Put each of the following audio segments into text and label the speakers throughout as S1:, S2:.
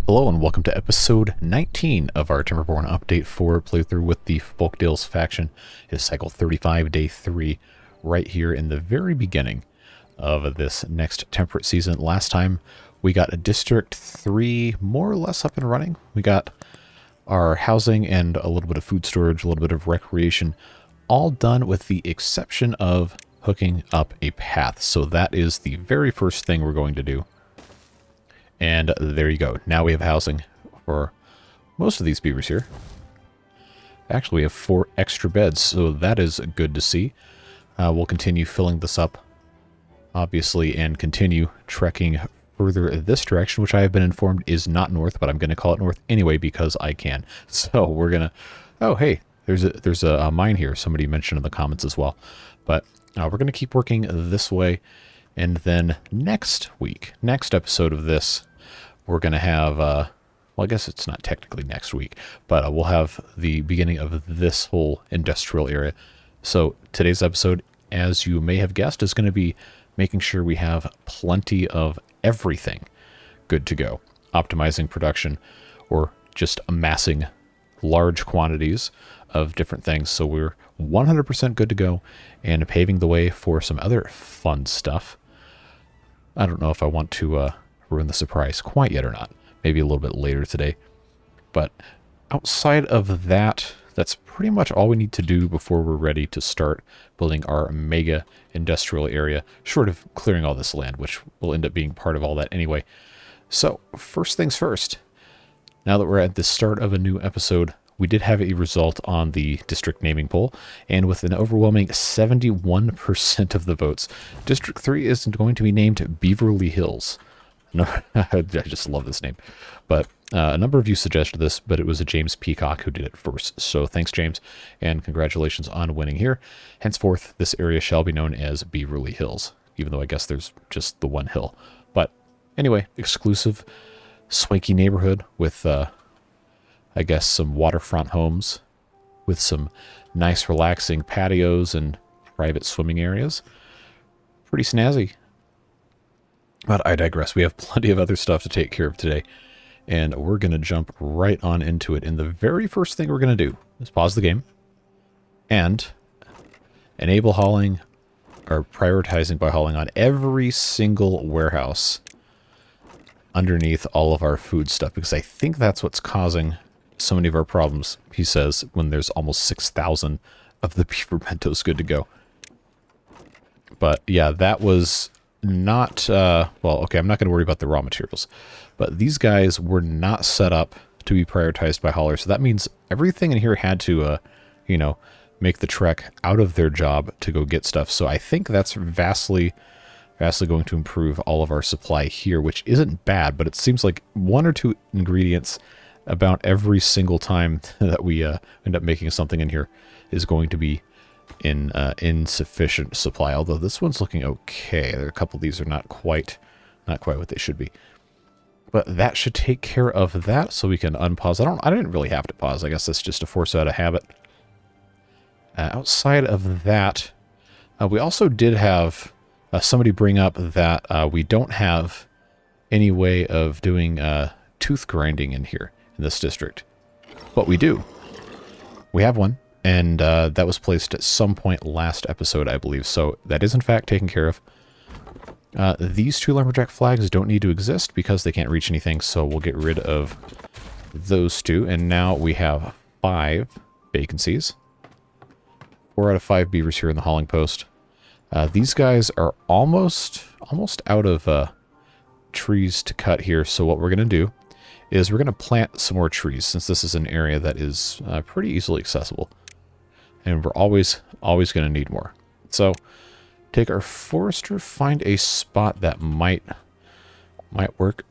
S1: Hello and welcome to episode 19 of our Timberborn update for playthrough with the Folkdales faction. It is cycle 35, day 3, right here in the very beginning of this next temperate season. Last time we got a District 3 more or less up and running. We got our housing and a little bit of food storage, a little bit of recreation, all done with the exception of hooking up a path. So that is the very first thing we're going to do. And there you go. Now we have housing for most of these beavers here. Actually, we have 4 extra beds, so that is good to see. We'll continue filling this up, obviously, and continue trekking further this direction, which I have been informed is not north, but I'm going to call it north anyway because I can. So we're going to... Oh, hey, there's a mine here. Somebody mentioned in the comments as well. But we're going to keep working this way. And then next week, next episode of this, we're going to have, well, I guess it's not technically next week, but we'll have the beginning of this whole industrial area. So today's episode, as you may have guessed, is going to be making sure we have plenty of everything good to go. Optimizing production or just amassing large quantities of different things. So we're 100% good to go and paving the way for some other fun stuff. I don't know if I want to ruin the surprise quite yet or not. Maybe a little bit later today. But outside of that, that's pretty much all we need to do before we're ready to start building our mega industrial area, short of clearing all this land, which will end up being part of all that anyway. So, first things first. Now that we're at the start of a new episode, we did have a result on the district naming poll, and with an overwhelming 71% of the votes, District 3 is going to be named Beaverly Hills. No, I just love this name. But a number of you suggested this, but it was a James Peacock who did it first. So thanks, James, and congratulations on winning here. Henceforth, this area shall be known as Beaverly Hills, even though I guess there's just the one hill. But anyway, exclusive, swanky neighborhood with... I guess some waterfront homes with some nice relaxing patios and private swimming areas. Pretty snazzy. But I digress. We have plenty of other stuff to take care of today. And we're going to jump right on into it. And the very first thing we're going to do is pause the game and enable hauling or prioritizing by hauling on every single warehouse underneath all of our food stuff. Because I think that's what's causing so many of our problems, he says, when there's almost 6,000 of the beaver bentos good to go. But yeah, that was not, well, okay, I'm not going to worry about the raw materials. But these guys were not set up to be prioritized by haulers. So that means everything in here had to, you know, make the trek out of their job to go get stuff. So I think that's vastly going to improve all of our supply here, which isn't bad, but it seems like 1 or 2 ingredients about every single time that we end up making something in here is going to be in insufficient supply. Although this one's looking okay. There are a couple of these are not quite what they should be. But that should take care of that, so we can unpause. I didn't really have to pause. I guess that's just a force out of habit. Outside of that, we also did have somebody bring up that we don't have any way of doing tooth grinding in here. In this district. But we do. We have one, and that was placed at some point last episode, I believe. So that is in fact taken care of. These 2 lumberjack flags don't need to exist because they can't reach anything, so we'll get rid of those 2. And now we have 5 vacancies. 4 out of 5 beavers here in the hauling post. These guys are almost out of trees to cut here, so what we're going to do is we're going to plant some more trees, since this is an area that is pretty easily accessible. And we're always going to need more. So, take our forester, find a spot that might work.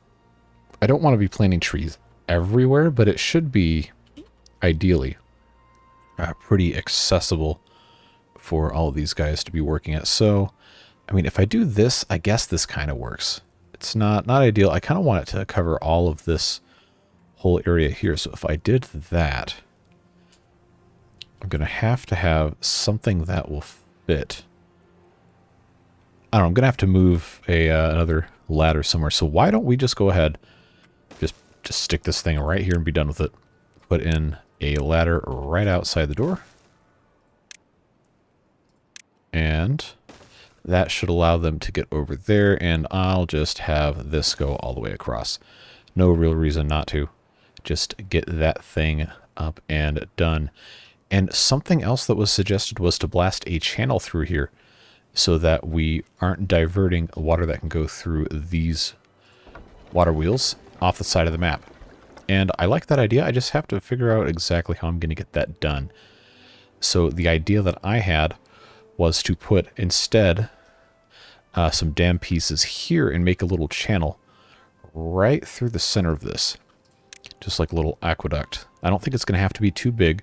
S1: I don't want to be planting trees everywhere, but it should be, ideally, pretty accessible for all of these guys to be working at. So, I mean, if I do this, I guess this kind of works. It's not ideal. I kind of want it to cover all of this whole area here. So if I did that, I'm going to have something that will fit. I don't know. I'm going to have to move another ladder somewhere. So why don't we just go ahead, just just stick this thing right here and be done with it. Put in a ladder right outside the door. And that should allow them to get over there, and I'll just have this go all the way across. No real reason not to. Just get that thing up and done. And something else that was suggested was to blast a channel through here so that we aren't diverting water that can go through these water wheels off the side of the map. And I like that idea. I just have to figure out exactly how I'm going to get that done. So the idea that I had was to put instead some dam pieces here and make a little channel right through the center of this. Just like a little aqueduct. I don't think it's going to have to be too big.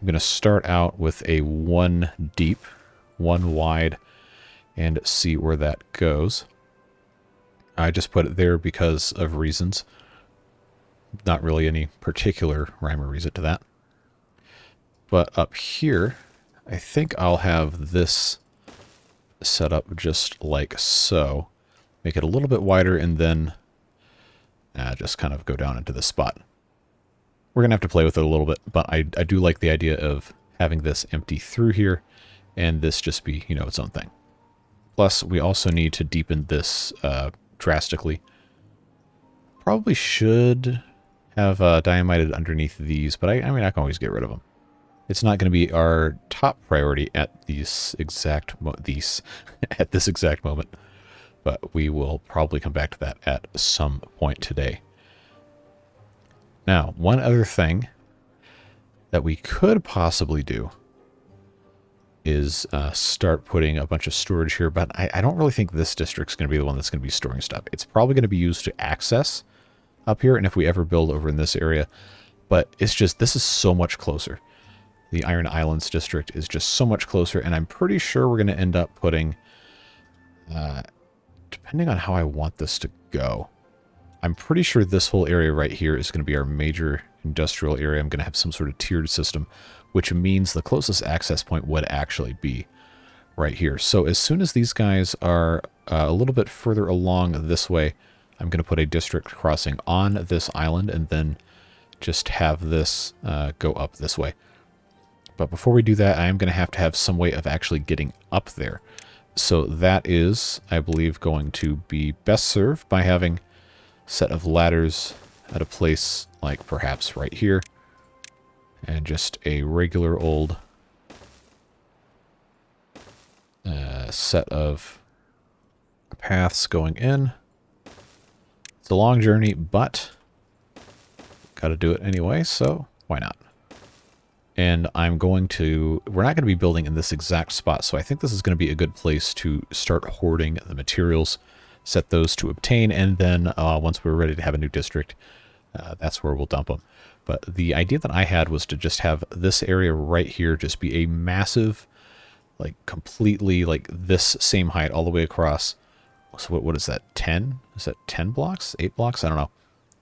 S1: I'm going to start out with a 1 deep, 1 wide, and see where that goes. I just put it there because of reasons. Not really any particular rhyme or reason to that. But up here, I think I'll have this set up just like so. Make it a little bit wider and then just kind of go down into this spot. We're going to have to play with it a little bit, but I do like the idea of having this empty through here and this just be, you know, its own thing. Plus, we also need to deepen this drastically. Probably should have diamited underneath these, but I mean, I can always get rid of them. It's not going to be our top priority at this exact at this exact moment, but we will probably come back to that at some point today. Now, one other thing that we could possibly do is start putting a bunch of storage here, but I don't really think this district's going to be the one that's going to be storing stuff. It's probably going to be used to access up here, and if we ever build over in this area, but it's just, this is so much closer. The Iron Islands district is just so much closer, and I'm pretty sure we're going to end up putting, depending on how I want this to go, I'm pretty sure this whole area right here is going to be our major industrial area. I'm going to have some sort of tiered system, which means the closest access point would actually be right here. So as soon as these guys are a little bit further along this way, I'm going to put a district crossing on this island and then just have this go up this way. But before we do that, I am going to have some way of actually getting up there. So that is, I believe, going to be best served by having a set of ladders at a place like perhaps right here. And just a regular old set of paths going in. It's a long journey, but got to do it anyway, so why not? And I'm going to, we're not going to be building in this exact spot, so I think this is going to be a good place to start hoarding the materials, set those to obtain, and then once we're ready to have a new district, that's where we'll dump them. But the idea that I had was to just have this area right here just be a massive, like completely like this same height all the way across. So what is that, 10? Is that 10 blocks? 8 blocks? I don't know.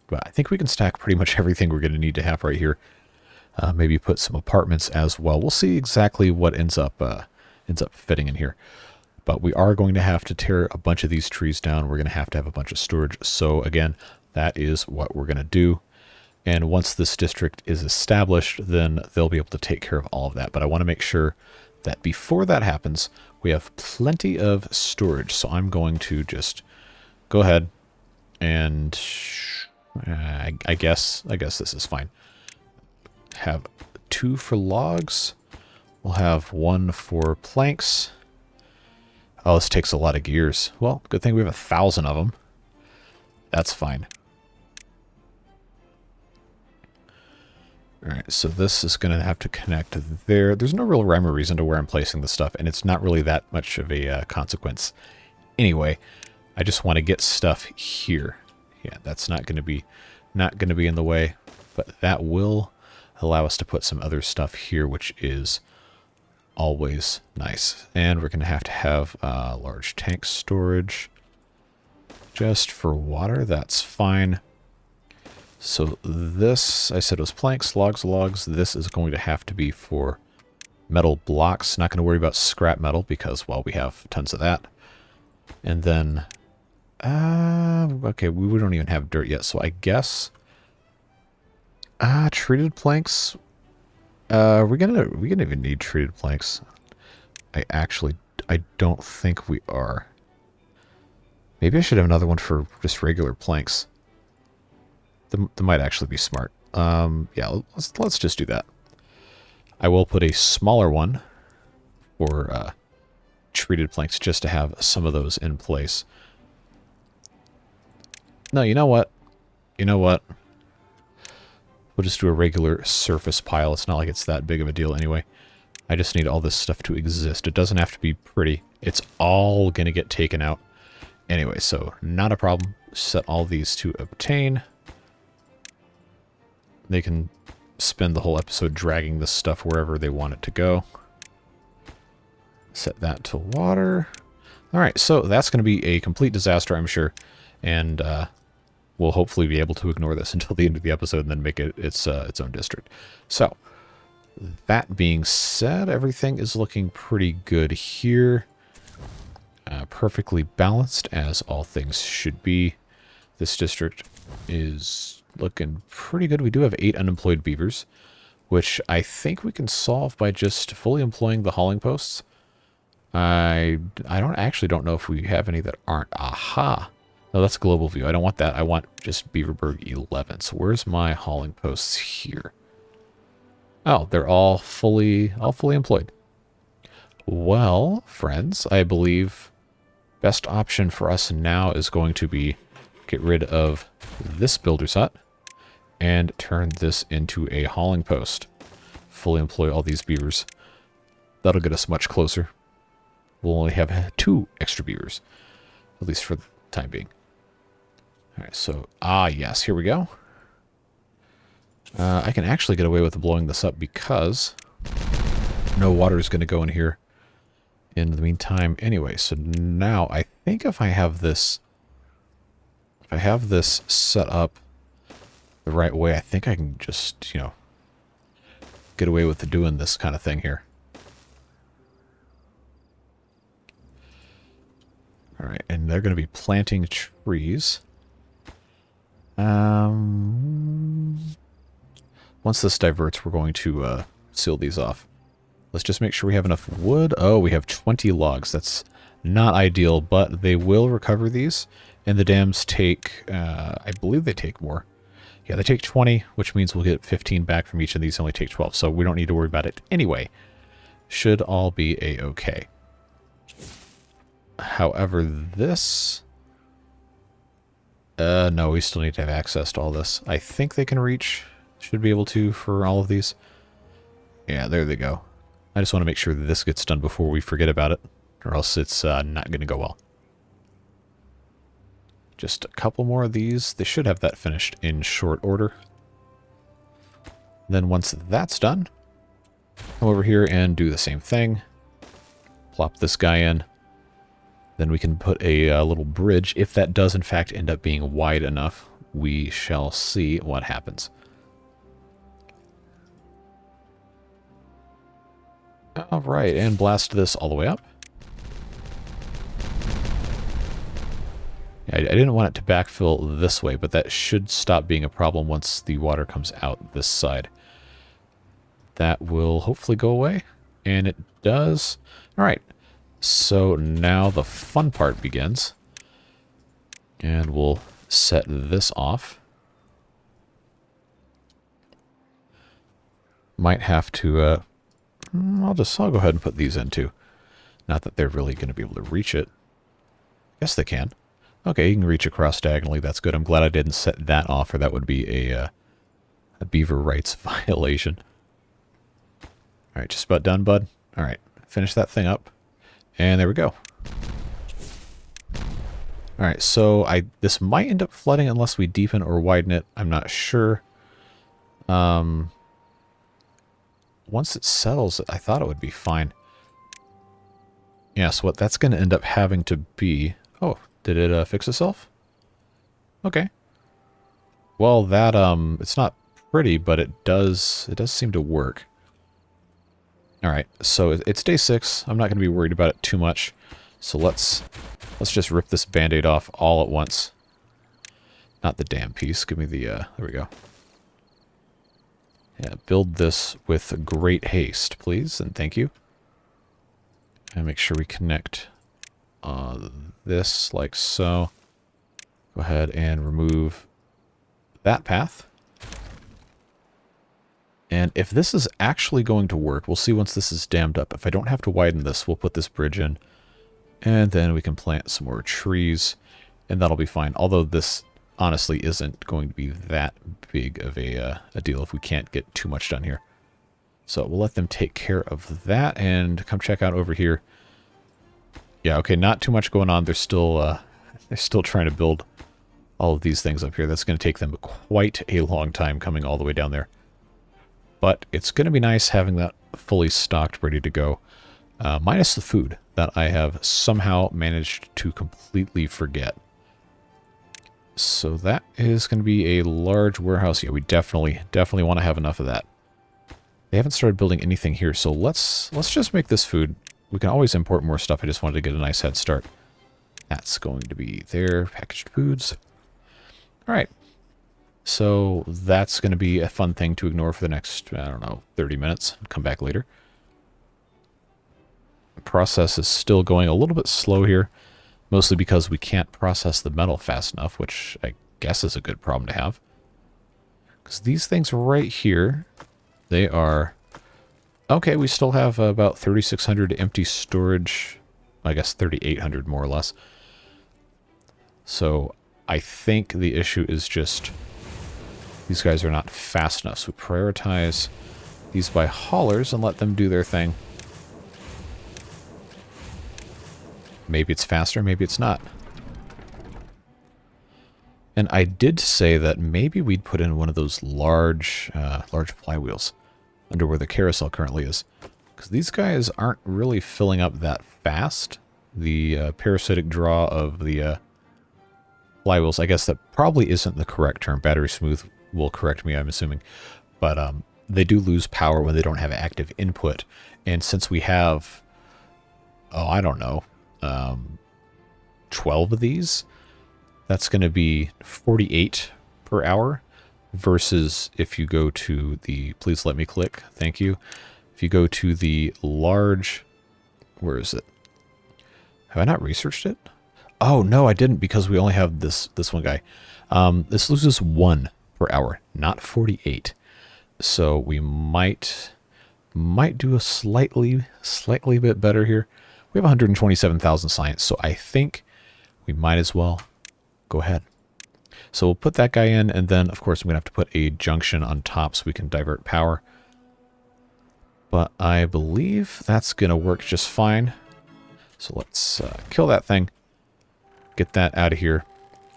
S1: But I think we can stack pretty much everything we're going to need to have right here. Maybe put some apartments as well. We'll see exactly what ends up fitting in here. But we are going to have to tear a bunch of these trees down. We're going to have a bunch of storage. So again, that is what we're going to do. And once this district is established, then they'll be able to take care of all of that. But I want to make sure that before that happens, we have plenty of storage. So I'm going to just go ahead and I guess this is fine. Have 2 for logs. We'll have 1 for planks. Oh, this takes a lot of gears. Well, good thing we have 1,000 of them. That's fine. Alright, so this is going to have to connect there. There's no real rhyme or reason to where I'm placing this stuff, and it's not really that much of a consequence. Anyway, I just want to get stuff here. Yeah, that's not going to be in the way, but that will allow us to put some other stuff here, which is always nice. And we're going to have large tank storage just for water. That's fine. So this, I said it was planks, logs. This is going to have to be for metal blocks. Not going to worry about scrap metal because, well, we have tons of that. And then, okay, we don't even have dirt yet. So I guess Treated planks. We gonna even need treated planks? I don't think we are. Maybe I should have another one for just regular planks. That might actually be smart. Yeah, let's just do that. I will put a smaller one for treated planks just to have some of those in place. No, you know what? You know what? We'll just do a regular surface pile. It's not like it's that big of a deal anyway. I just need all this stuff to exist. It doesn't have to be pretty. It's all going to get taken out. Anyway, so not a problem. Set all these to obtain. They can spend the whole episode dragging this stuff wherever they want it to go. Set that to water. Alright, so that's going to be a complete disaster, I'm sure. And we'll hopefully be able to ignore this until the end of the episode and then make it its own district. So, that being said, everything is looking pretty good here. Perfectly balanced, as all things should be. This district is looking pretty good. We do have 8 unemployed beavers, which I think we can solve by just fully employing the hauling posts. I don't know if we have any that aren't. Aha! No, that's global view. I don't want that. I want just Beaverburg 11. So where's my hauling posts here? Oh, they're all fully employed. Well, friends, I believe best option for us now is going to be get rid of this builder's hut and turn this into a hauling post. Fully employ all these beavers. That'll get us much closer. We'll only have 2 extra beavers, at least for the time being. All right, so, yes, here we go. I can actually get away with blowing this up because no water is going to go in here in the meantime anyway. So now I think if I have this set up the right way, I think I can just, get away with doing this kind of thing here. All right, and they're going to be planting trees. Once this diverts, we're going to seal these off. Let's just make sure we have enough wood. Oh, we have 20 logs. That's not ideal, but they will recover these. And the dams take, I believe they take more. Yeah, they take 20, which means we'll get 15 back from each of these. Only take 12, so we don't need to worry about it anyway. Should all be a-okay. However, this... no, we still need to have access to all this. I think they can reach... Should be able to for all of these. Yeah, there they go. I just want to make sure that this gets done before we forget about it, or else it's not going to go well. Just a couple more of these. They should have that finished in short order. Then once that's done, come over here and do the same thing. Plop this guy in. Then we can put a little bridge. If that does in fact end up being wide enough, we shall see what happens. Alright, and blast this all the way up. I didn't want it to backfill this way, but that should stop being a problem once the water comes out this side. That will hopefully go away, and it does. Alright, so now the fun part begins. And we'll set this off. Might have to... I'll go ahead and put these in too. Not that they're really going to be able to reach it. Yes, they can. Okay, you can reach across diagonally. That's good. I'm glad I didn't set that off, or that would be a beaver rights violation. All right, just about done, bud. All right, finish that thing up, and there we go. All right, so this might end up flooding unless we deepen or widen it. I'm not sure. Once it settles, I thought it would be fine. Yeah, so what that's going to end up having to be... Oh, did it fix itself? Okay. Well, that, it's not pretty, but it does seem to work. Alright, so it's day 6. I'm not going to be worried about it too much. So let's just rip this band-aid off all at once. Not the damn piece. Give me the, there we go. Yeah, build this with great haste, please, and thank you. And make sure we connect this like so. Go ahead and remove that path. And if this is actually going to work, we'll see once this is dammed up. If I don't have to widen this, we'll put this bridge in. And then we can plant some more trees, and that'll be fine. Although this honestly isn't going to be that big of a deal if we can't get too much done here. So we'll let them take care of that, and come check out over here. Yeah, okay, not too much going on. They're still trying to build all of these things up here. That's going to take them quite a long time coming all the way down there. But it's going to be nice having that fully stocked, ready to go. Minus the food that I have somehow managed to completely forget. So that is going to be a large warehouse. Yeah, we definitely want to have enough of that. They haven't started building anything here, so let's just make this food. We can always import more stuff. I just wanted to get a nice head start. That's going to be there. Packaged foods. All right. So that's going to be a fun thing to ignore for the next, I don't know, 30 minutes. Come back later. The process is still going a little bit slow here, mostly because we can't process the metal fast enough, which I guess is a good problem to have. Because these things right here, they are... Okay, we still have about 3,600 empty storage. I guess 3,800 more or less. So I think the issue is just... these guys are not fast enough, so we prioritize these by haulers and let them do their thing. Maybe it's faster, maybe it's not. And I did say that maybe we'd put in one of those large flywheels under where the carousel currently is. Because these guys aren't really filling up that fast. The parasitic draw of the flywheels, I guess that probably isn't the correct term. Battery smooth will correct me, I'm assuming. But they do lose power when they don't have active input. And since we have, I don't know, 12 of these, that's going to be 48 per hour. Versus if you go to the, please let me click, thank you. If you go to the large, where is it? Have I not researched it? Oh, no, I didn't, because we only have this one guy. This loses 1 per hour, not 48. So we might do a slightly bit better here. We have 127,000 science, so I think we might as well go ahead. So we'll put that guy in, and then, of course, I'm going to have to put a junction on top so we can divert power. But I believe that's going to work just fine. So let's kill that thing. Get that out of here.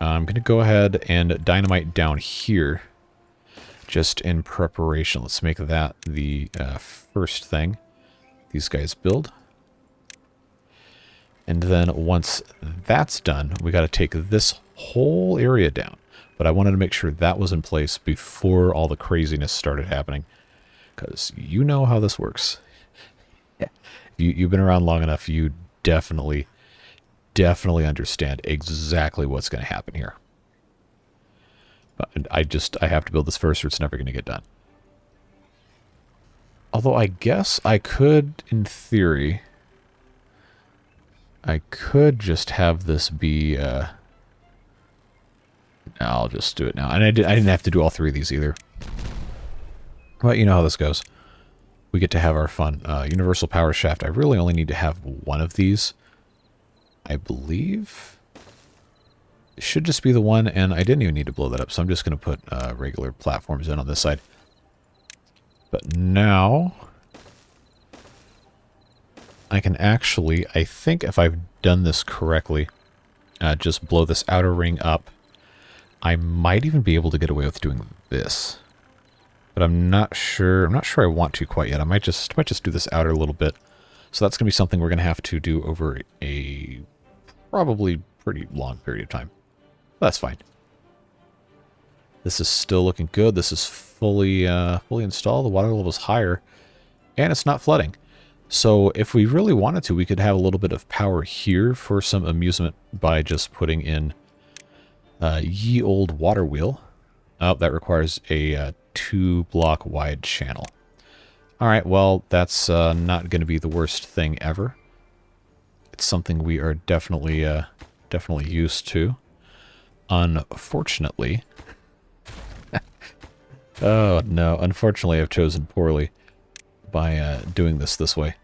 S1: I'm going to go ahead and dynamite down here. Just in preparation. Let's make that the first thing these guys build. And then once that's done, we got to take this whole area down. But I wanted to make sure that was in place before all the craziness started happening. Because you know how this works. Yeah. You've been around long enough, you definitely understand exactly what's going to happen here. But I have to build this first or it's never going to get done. Although I guess I could, in theory, I could just have this be... I'll just do it now. And I didn't have to do all 3 of these either. But you know how this goes. We get to have our fun. Universal power shaft. I really only need to have 1 of these. I believe it should just be the one, and I didn't even need to blow that up, so I'm just going to put regular platforms in on this side. But now I can actually, I think if I've done this correctly, just blow this outer ring up. I might even be able to get away with doing this. But I'm not sure I want to quite yet. I might just do this outer a little bit. So that's going to be something we're going to have to do over a probably pretty long period of time. That's fine. This is still looking good. This is fully installed. The water level is higher. And it's not flooding. So if we really wanted to, we could have a little bit of power here for some amusement by just putting in ye old water wheel. Oh, that requires a 2-block wide channel. Alright, well, that's not going to be the worst thing ever. It's something we are definitely used to. Unfortunately... oh, no. Unfortunately, I've chosen poorly by doing this way.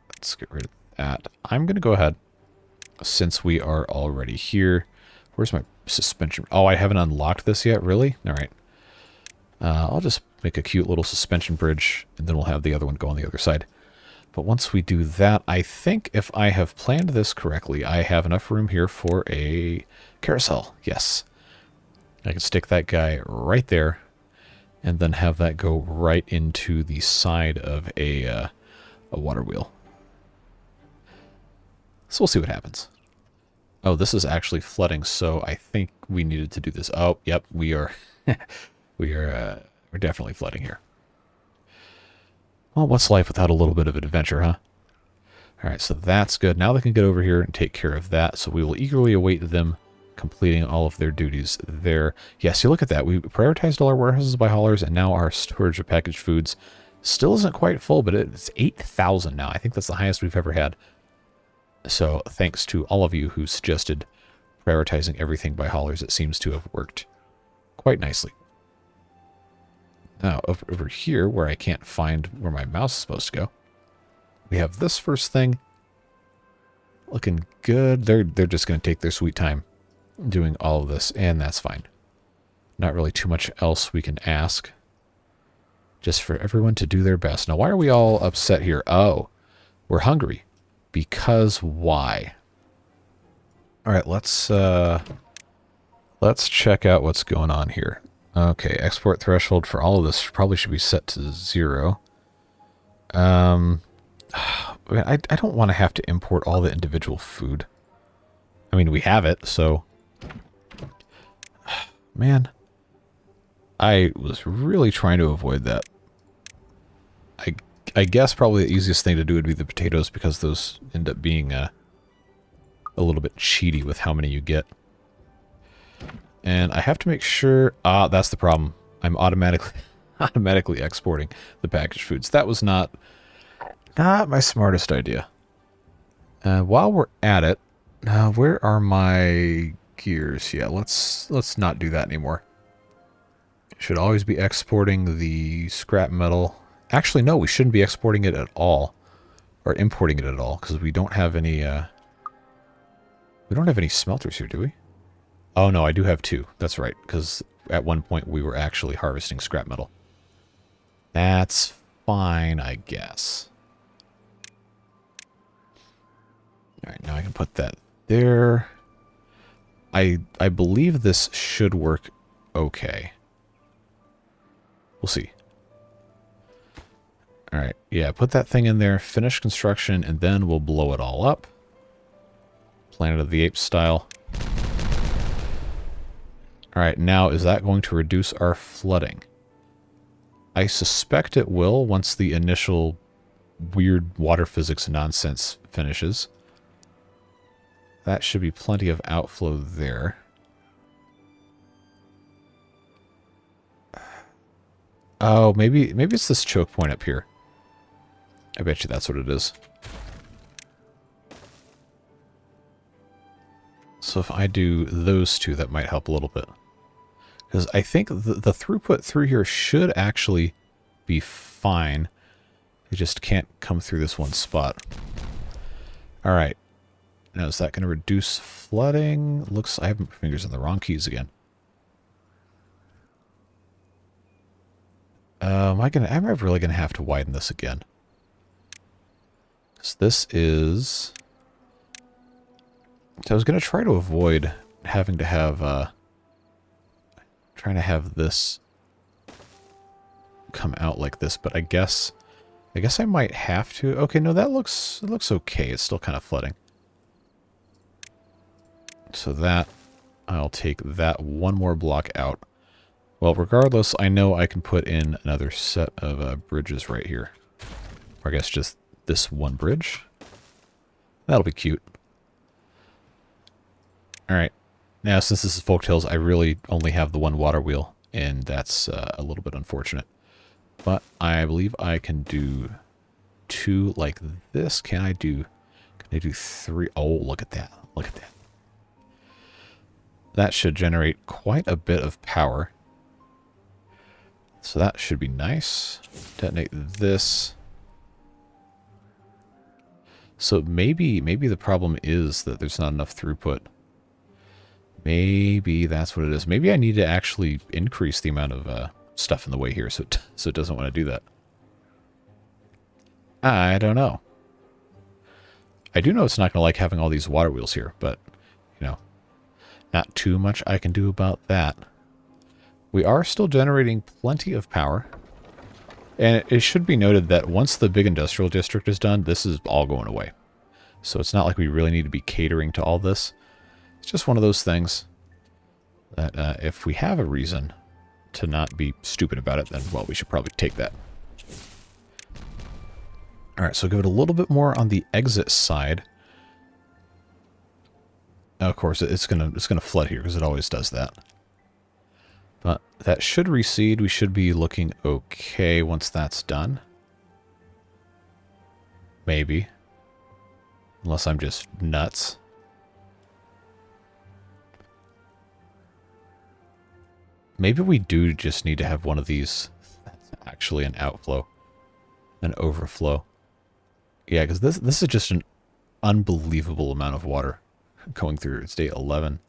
S1: Let's get rid of that. I'm going to go ahead, since we are already here. Where's my suspension? Oh, I haven't unlocked this yet? Really? Alright. I'll just make a cute little suspension bridge, and then we'll have the other one go on the other side. But once we do that, I think if I have planned this correctly, I have enough room here for a carousel. Yes. I can stick that guy right there, and then have that go right into the side of a water wheel. So we'll see what happens. Oh, this is actually flooding, so I think we needed to do this. Oh, yep, we are... we're definitely flooding here. Well, what's life without a little bit of an adventure, huh? Alright, so that's good. Now they can get over here and take care of that, so we will eagerly await them completing all of their duties there. Yes, you look at that. We prioritized all our warehouses by haulers, and now our storage of packaged foods still isn't quite full, but it's 8,000 now. I think that's the highest we've ever had. So thanks to all of you who suggested prioritizing everything by haulers. It seems to have worked quite nicely. Now, over here, where I can't find where my mouse is supposed to go, we have this first thing. Looking good. They're just going to take their sweet time doing all of this, and that's fine. Not really too much else we can ask. Just for everyone to do their best. Now, why are we all upset here? Oh, we're hungry. Because why? All right, let's check out what's going on here. Okay, export threshold for all of this probably should be set to 0. I don't want to have to import all the individual food. I mean, we have it, so... Man, I was really trying to avoid that. I guess probably the easiest thing to do would be the potatoes, because those end up being a little bit cheaty with how many you get. And I have to make sure... that's the problem. I'm automatically exporting the packaged foods. That was not my smartest idea. While we're at it, where are my gears? Yeah, let's not do that anymore. Should always be exporting the scrap metal. Actually, no, we shouldn't be exporting it at all, or importing it at all, because we don't have any. We don't have any smelters here, do we? Oh no, I do have 2. That's right, because at one point we were actually harvesting scrap metal. That's fine, I guess. All right, now I can put that there. I believe this should work okay. We'll see. All right, yeah, put that thing in there, finish construction, and then we'll blow it all up. Planet of the Apes style. All right, now is that going to reduce our flooding? I suspect it will once the initial weird water physics nonsense finishes. That should be plenty of outflow there. Oh, maybe it's this choke point up here. I bet you that's what it is. So if I do those two, that might help a little bit. Because I think the throughput through here should actually be fine. It just can't come through this one spot. Alright. Now is that going to reduce flooding? Looks, I have my fingers on the wrong keys again. Am I really going to have to widen this again? So this is... So I was going to try to avoid having to have... trying to have this come out like this, but I guess I might have to. Okay, no, it looks okay. It's still kind of flooding. So that, I'll take that one more block out. Well, regardless, I know I can put in another set of bridges right here. Or I guess just this one bridge. That'll be cute. Alright. Now, since this is Folktales, I really only have the one water wheel and that's a little bit unfortunate. But I believe I can do 2 like this. Can I do 3? Oh, look at that. Look at that. That should generate quite a bit of power. So that should be nice. Detonate this. So maybe the problem is that there's not enough throughput. Maybe that's what it is. Maybe I need to actually increase the amount of stuff in the way here so it doesn't want to do that. I don't know. I do know it's not going to like having all these water wheels here, but, you know, not too much I can do about that. We are still generating plenty of power. And it should be noted that once the big industrial district is done, this is all going away. So it's not like we really need to be catering to all this. It's just one of those things that if we have a reason to not be stupid about it, then, well, we should probably take that. All right, so give it a little bit more on the exit side. Now, of course, it's gonna flood here because it always does that. But that should reseed. We should be looking okay once that's done. Maybe. Unless I'm just nuts. Maybe we do just need to have one of these that's actually an outflow, an overflow. Yeah, because this is just an unbelievable amount of water going through. It's day 11.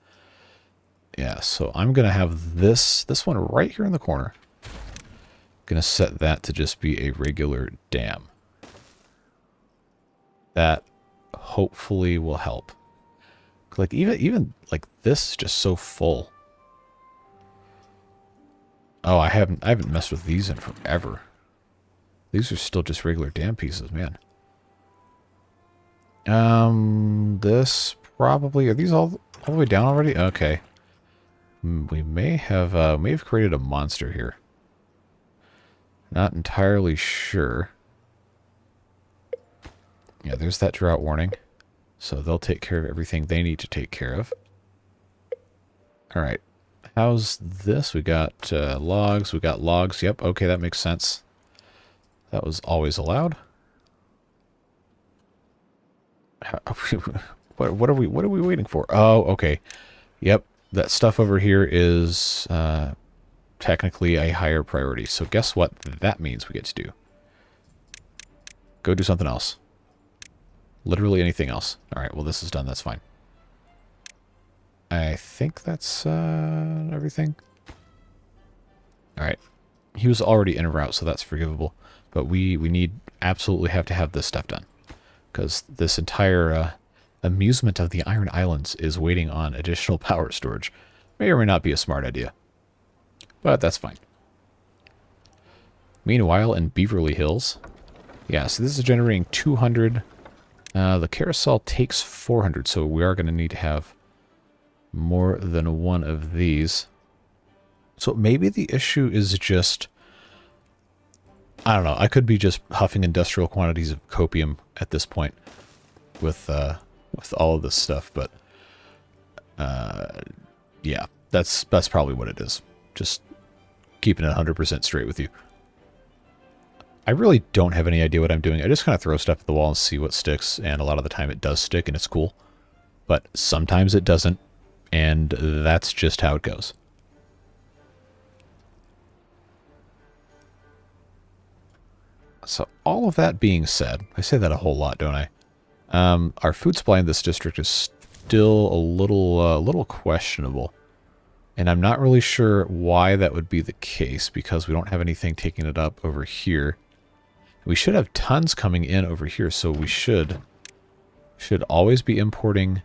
S1: Yeah, so I'm going to have this one right here in the corner. Going to set that to just be a regular dam. That hopefully will help. Like even like this is just so full. Oh, I haven't messed with these in forever. These are still just regular dam pieces, man. This probably, are these all the way down already? Okay. We may have created a monster here. Not entirely sure. Yeah, there's that drought warning. So they'll take care of everything they need to take care of. Alright. How's this? We got logs. We got logs. Yep, okay, that makes sense. That was always allowed. What are we waiting for? Oh, okay. Yep, that stuff over here is technically a higher priority. So guess what that means we get to do? Go do something else. Literally anything else. Alright, well this is done, that's fine. I think that's everything. Alright. He was already in a route, so that's forgivable. But we absolutely have to have this stuff done. Because this entire amusement of the Iron Islands is waiting on additional power storage. May or may not be a smart idea. But that's fine. Meanwhile, in Beverly Hills, yeah, so this is generating 200. The carousel takes 400, so we are going to need to have more than one of these. So maybe the issue is just, I don't know, I could be just huffing industrial quantities of copium at this point with all of this stuff, but yeah, that's probably what it is. Just keeping it 100% straight with you. I really don't have any idea what I'm doing. I just kind of throw stuff at the wall and see what sticks, and a lot of the time it does stick and it's cool. But sometimes it doesn't, and that's just how it goes. So all of that being said, I say that a whole lot, don't I? Our food supply in this district is still a little questionable. And I'm not really sure why that would be the case, because we don't have anything taking it up over here. We should have tons coming in over here, so we should always be importing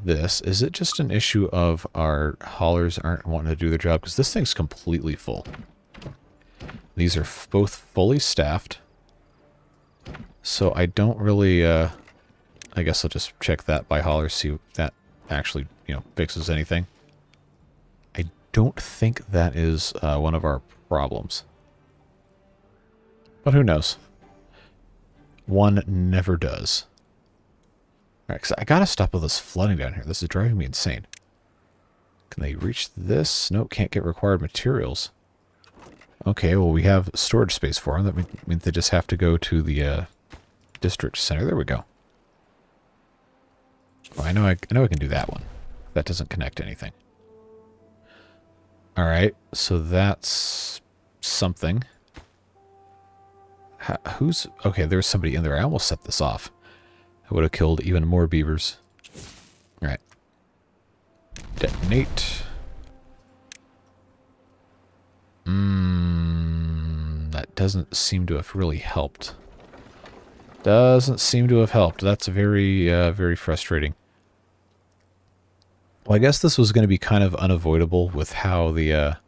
S1: this. Is it just an issue of our haulers aren't wanting to do their job? Because this thing's completely full. These are both fully staffed. So I don't really, I guess I'll just check that by haulers, see if that actually, fixes anything. I don't think that is one of our problems. But who knows? One never does. Alright, because I gotta stop all this flooding down here. This is driving me insane. Can they reach this? Nope, can't get required materials. Okay, well, we have storage space for them. That means they just have to go to the district center. There we go. Well, I know I can do that one. That doesn't connect anything. All right, so that's something. Okay, there's somebody in there. I almost set this off. I would have killed even more beavers. All right. Detonate. That doesn't seem to have really helped. Doesn't seem to have helped. That's very, very frustrating. Well, I guess this was going to be kind of unavoidable with how the,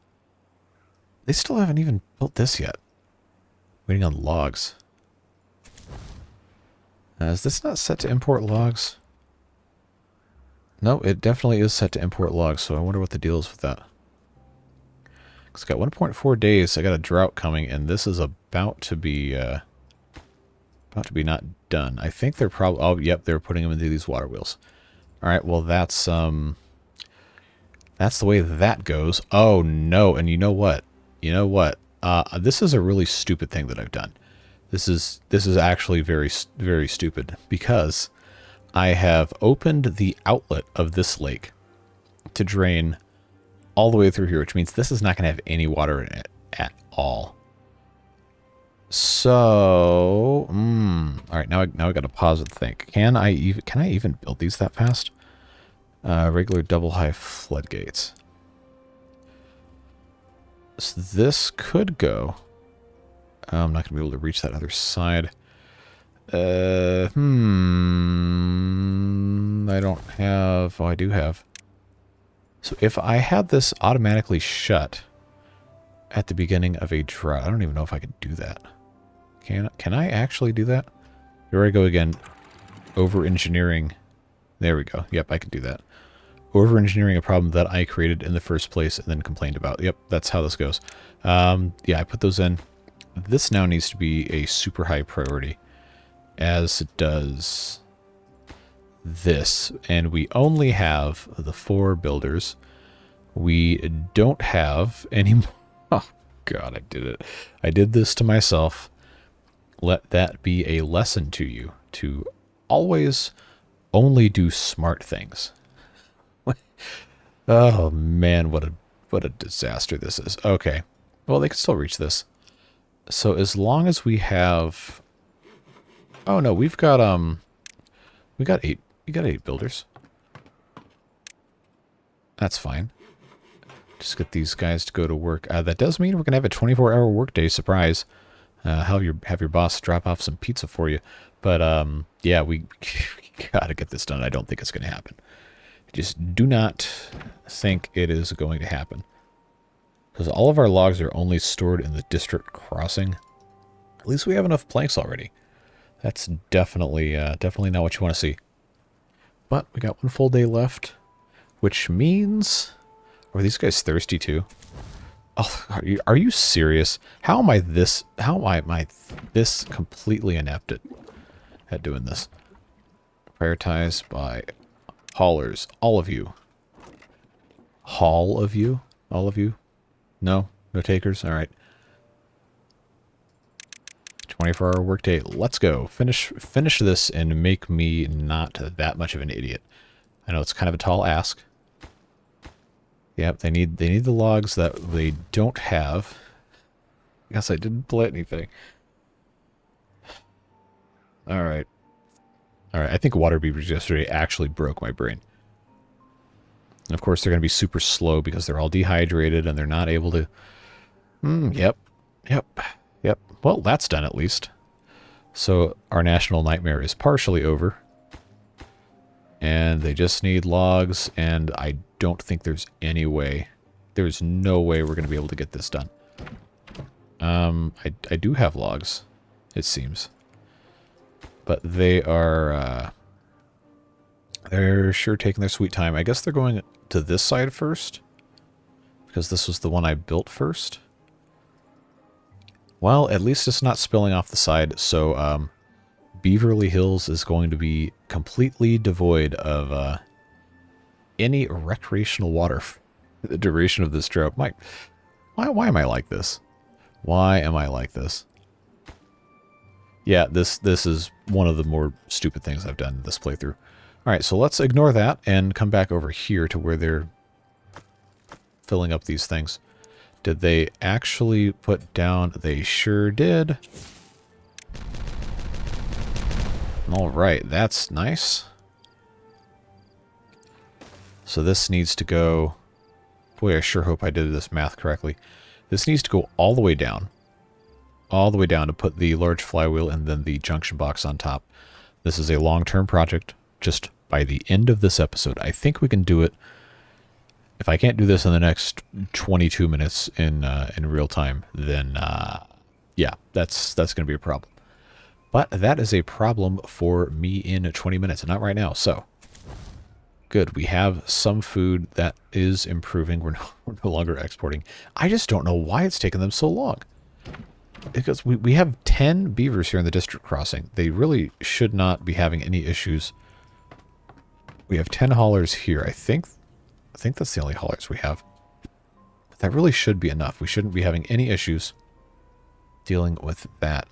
S1: they still haven't even built this yet. Waiting on logs. Is this not set to import logs? No, it definitely is set to import logs, so I wonder what the deal is with that. It's got 1.4 days, I got a drought coming, and this is about to be not done. I think they're probably, oh, yep, they're putting them into these water wheels. Alright, well, that's the way that goes. Oh, no, and you know what? You know what? This is a really stupid thing that I've done. This is actually very, very stupid, because I have opened the outlet of this lake to drain all the way through here, which means this is not going to have any water in it at all. So, all right, now I got to pause and think. Can I even build these that fast? Regular double high floodgates. So this could go. I'm not going to be able to reach that other side. I don't have... Oh, I do have. So if I had this automatically shut at the beginning of a drought, I don't even know if I could do that. Can I actually do that? Here I go again. Over-engineering. There we go. Yep, I can do that. Over-engineering a problem that I created in the first place and then complained about. Yep, that's how this goes. Yeah, I put those in. This now needs to be a super high priority, as it does this. And we only have the 4 builders. We don't have any more. Oh, God, I did it. I did this to myself. Let that be a lesson to you, to always only do smart things. Oh, man, what a disaster this is. Okay. Well, they can still reach this. So as long as we have... Oh, no, we got 8. We got 8 builders. That's fine. Just get these guys to go to work. That does mean we're going to have a 24-hour workday. Surprise. Have your boss drop off some pizza for you. But, yeah, we got to get this done. I don't think it's going to happen. Just do not think it is going to happen. Because all of our logs are only stored in the district crossing. At least we have enough planks already. That's definitely definitely not what you want to see. But we got 1 full day left, which means... Are these guys thirsty too? Oh, are you serious? How am I this completely inept at doing this? Prioritized by haulers. All of you. All of you? All of you? No? No takers? All right. 24-hour workday. Let's go. Finish this and make me not that much of an idiot. I know it's kind of a tall ask. Yep, they need the logs that they don't have. I guess I didn't play anything. All right. All right, I think water beavers yesterday actually broke my brain. And of course, they're going to be super slow because they're all dehydrated and they're not able to... Yep. Well, that's done at least. So our national nightmare is partially over. And they just need logs, and I don't think there's any way. There's no way we're going to be able to get this done. I do have logs, it seems. But they are... they're sure taking their sweet time. I guess they're going to this side first. Because this was the one I built first. Well, at least it's not spilling off the side, so Beaverly Hills is going to be completely devoid of any recreational water the duration of this drought. Mike, why am I like this? Why am I like this? Yeah, this is one of the more stupid things I've done in this playthrough. Alright, so let's ignore that and come back over here to where they're filling up these things. Did they actually put down? They sure did. Alright, that's nice. So this needs to go... Boy, I sure hope I did this math correctly. This needs to go all the way down. All the way down to put the large flywheel and then the junction box on top. This is a long-term project. Just by the end of this episode, I think we can do it. If I can't do this in the next 22 minutes in real time, then yeah, that's going to be a problem. But that is a problem for me in 20 minutes, not right now. So good, we have some food that is improving. We're no longer exporting. I just don't know why it's taken them so long. Because we have 10 beavers here in the district crossing. They really should not be having any issues. We have 10 haulers here. I think that's the only haulers we have. But that really should be enough. We shouldn't be having any issues dealing with that.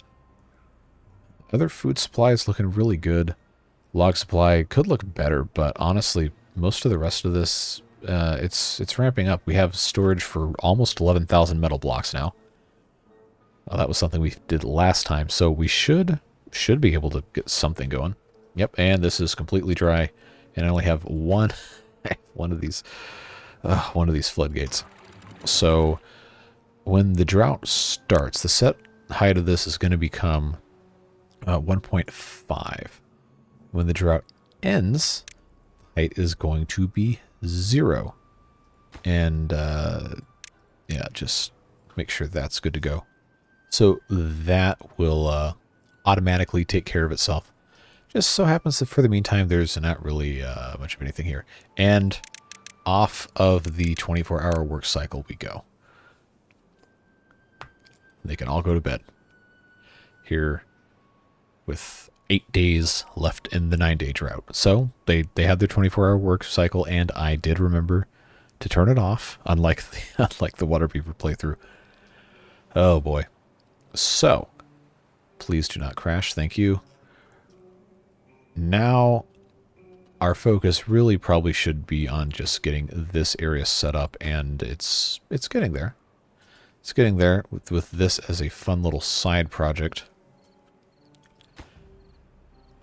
S1: Other food supply is looking really good. Log supply could look better, but honestly, most of the rest of this, it's ramping up. We have storage for almost 11,000 metal blocks now. Well, that was something we did last time, so we should be able to get something going. Yep, and this is completely dry, and I only have one of these floodgates. So when the drought starts, the set height of this is going to become 1.5. When the drought ends, height is going to be 0. And yeah, just make sure that's good to go. So that will automatically take care of itself. Just so happens that for the meantime, there's not really much of anything here. And off of the 24-hour work cycle we go. They can all go to bed. Here with 8 days left in the 9-day drought. So they had their 24-hour work cycle, and I did remember to turn it off, unlike the water beaver playthrough. Oh boy. So, please do not crash. Thank you. Now, our focus really probably should be on just getting this area set up, and it's getting there. It's getting there with this as a fun little side project.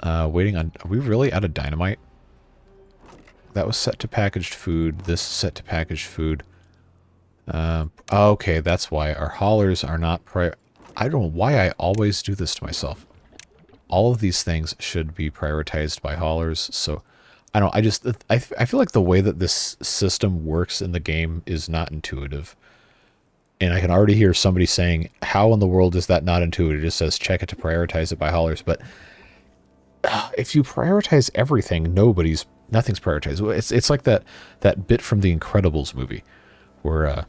S1: Waiting on... Are we really out of dynamite? That was set to packaged food. This is set to packaged food. Okay, that's why. Our haulers are not... I don't know why I always do this to myself. All of these things should be prioritized by haulers, so... I don't... I feel like the way that this system works in the game is not intuitive. And I can already hear somebody saying, how in the world is that not intuitive? It just says check it to prioritize it by haulers, but... if you prioritize everything, nothing's prioritized. It's like that bit from the Incredibles movie, where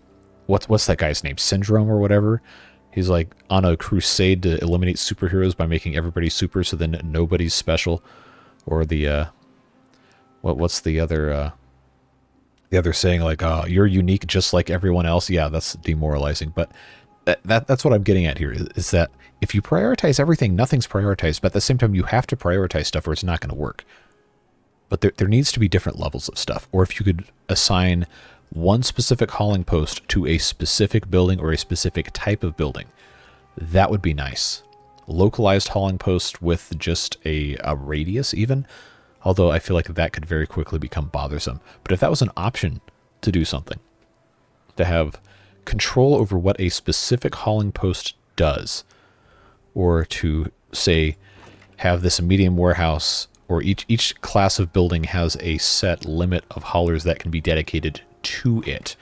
S1: what's that guy's name? Syndrome or whatever. He's like on a crusade to eliminate superheroes by making everybody super, so then nobody's special. Or the what's the other saying, like you're unique just like everyone else. Yeah, that's demoralizing. But that's what I'm getting at here is that if you prioritize everything, nothing's prioritized. But at the same time, you have to prioritize stuff or it's not going to work. But there needs to be different levels of stuff. Or if you could assign one specific hauling post to a specific building or a specific type of building, that would be nice. Localized hauling post with just a radius even, although I feel like that could very quickly become bothersome. But if that was an option to do something, to have control over what a specific hauling post does, or to, say, have this medium warehouse, or each class of building has a set limit of haulers that can be dedicated to it,